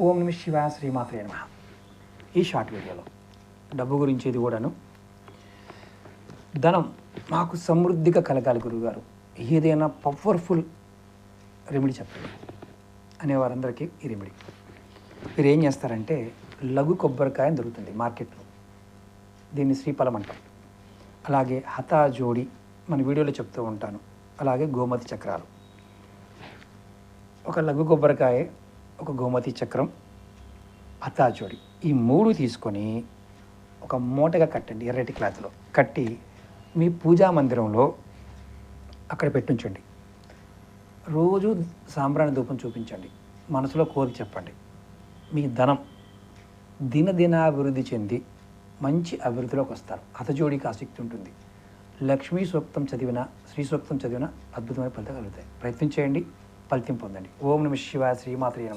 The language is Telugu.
ఓం నమ శివాయ శ్రీమాత్రే నమః. ఈ షార్ట్ వీడియోలో డబ్బు గురించి ఇది కూడాను. ధనం మాకు సమృద్ధిగా కలగాలి గురువుగారు, ఏదైనా పవర్ఫుల్ రెమెడీ చెప్పండి అనేవారందరికీ ఈ రెమెడీ. మీరు ఏం చేస్తారంటే, లఘు కొబ్బరికాయ దొరుకుతుంది మార్కెట్లో, దీన్ని శ్రీఫలం అంటాం. అలాగే హతా జోడి మన వీడియోలో చెప్తూ ఉంటాను. అలాగే గోమతి చక్రాలు, ఒక లఘు కొబ్బరికాయ, ఒక గోమతి చక్రం, హతా జోడి, ఈ మూడు తీసుకొని ఒక మూటగా కట్టండి. ఎర్రటి క్లాత్లో కట్టి మీ పూజా మందిరంలో అక్కడ పెట్టించండి. రోజు సాంబ్రాణి ధూపం చూపించండి. మనసులో కోరిక చెప్పండి. మీ ధనం దినదినాభివృద్ధి చెంది మంచి అభివృద్ధిలోకి వస్తారు. హతజోడికి ఆసక్తి ఉంటుంది. లక్ష్మీ సూక్తం చదివిన, శ్రీ సూక్తం చదివిన అద్భుతమైన ఫలితాలు కలుగుతాయి. ప్రయత్నం చేయండి, ఫలితం పొందండి. ఓం నమః శివాయ శ్రీమాత్రే నమః.